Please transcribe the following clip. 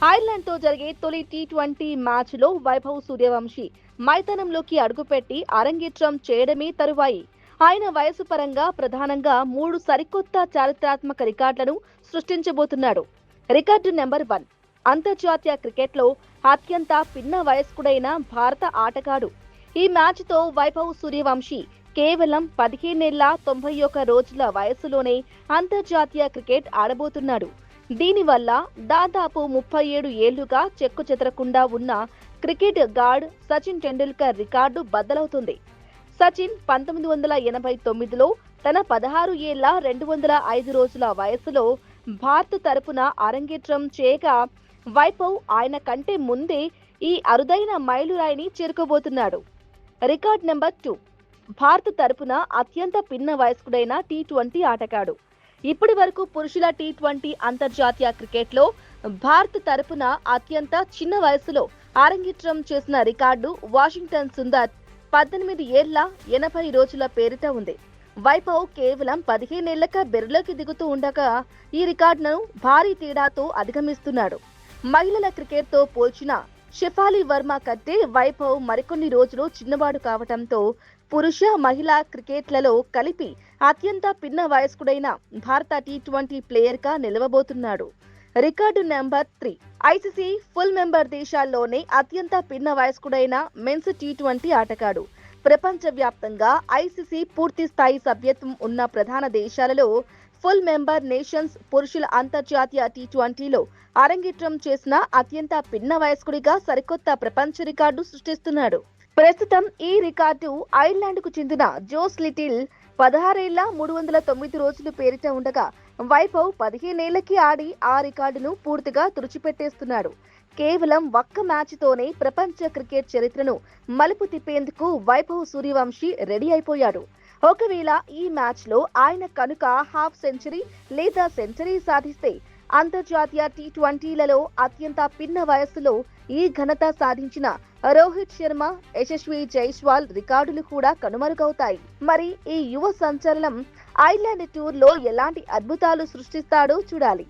Ireland తో జరిగే తొలి టీ20 మ్యాచ్ లో వైభవ్ సూర్యవంశీ మైదానంలోకి అడుగుపెట్టి అరంగేట్రం చేయడమే తరువాయి. ఆయన వయసు పరంగా ప్రధానంగా 3 సరికొత్త చారిత్రాత్మక రికార్డులను సృష్టించబోతున్నాడు. రికార్డు నెంబర్ 1, అంతర్జాతీయ క్రికెట్లో అత్యంత పిన్న వయస్కుడైన భారత ఆటగాడు. ఈ మ్యాచ్ తో వైభవ్ సూర్యవంశీ కేవలం 15 ఏళ్ల 91 రోజుల వయసులోనే అంతర్జాతీయ క్రికెట్ ఆడబోతున్నాడు. దీనివల్ల దాదాపు 37 ఏళ్లుగా చెక్కుచెదరకుండా ఉన్న cricket god Sachin Tendulkar record బద్దలవుతుంది. సచిన్ 1989లో తన 16 ఏళ్ల 205 రోజుల వయసులో భారత్ తరపున అరంగేట్రం చేయగా, వైభవ్ ఆయన కంటే ముందే ఈ అరుదైన మైలురాయిని చేరుకోబోతున్నాడు. రికార్డ్ నెంబర్ 2, భారత్ తరపున అత్యంత పిన్న వయస్కుడైన టీ20 ఆటగాడు. ఇప్పటి వరకు పురుషుల టీ20 అంతర్జాతీయ క్రికెట్లో భారత్ తరపున అత్యంత చిన్న వయసులో అరంగేట్రం చేసిన రికార్డు వాషింగ్టన్ సుందర్ 18 ఏళ్ల 80 రోజుల పేరిట ఉంది. వైభవ్ కేవలం 15 ఏళ్లక బెర్లోకి దిగుతూ ఉండగా ఈ రికార్డును భారీ తేడాతో అధిగమిస్తున్నాడు. మహిళల క్రికెట్తో పోల్చిన షెఫాలి వర్మ కంటే వైభవ్ మరికొన్ని రోజులు చిన్నవాడు కావడంతో పురుష మహిళా క్రికెట్లలో కలిపి అత్యంత పిన్న వయస్కుడైన భారత టీ20 ప్లేయర్గా నిలవబోతున్నాడు. Record number 3, ICC full member దేశాల్లోనే అత్యంత పిన్న వయస్కుడైన మెన్స్ టీ20 ఆటగాడు. ప్రపంచవ్యాప్తంగా ఐసీసీ పూర్తి స్థాయి సభ్యత్వం ఉన్న ప్రధాన దేశాలలో ఫుల్ మెంబర్ నేషన్స్ పురుషుల అంతర్జాతీయ టీ20లో అరంగేట్రం చేసిన అత్యంత పిన్న వయస్కుడిగా సరికొత్త ప్రపంచ రికార్డు సృష్టిస్తున్నాడు. ప్రస్తుతం ఈ రికార్డు ఐర్లాండ్కు చెందిన జోస్ లిటిల్ 16 ఏళ్ల 309 రోజులు పేరిట ఉండగా, వైభవ్ 15 ఏళ్లకి ఆడి ఆ రికార్డును పూర్తిగా తుడిచిపెట్టేస్తున్నాడు. కేవలం ఒక్క మ్యాచ్తోనే ప్రపంచ క్రికెట్ చరిత్రను మలుపు తిప్పేందుకు వైభవ్ సూర్యవంశీ రెడీ అయిపోయాడు. ఒకవేళ ఈ మ్యాచ్లో ఆయన కనుక హాఫ్ సెంచరీ లేదా సెంచరీ సాధిస్తే అంతర్జాతీయ టీ20లలో అత్యంత పిన్న వయస్సులో ఈ ఘనత సాధించిన రోహిత్ శర్మ, యశస్వి జైస్వాల్ రికార్డులు కూడా కనుమరుగవుతాయి. మరి ఈ యువ సంచలనం ఐర్లాండ్ టూర్లో ఎలాంటి అద్భుతాలు సృష్టిస్తాడో చూడాలి.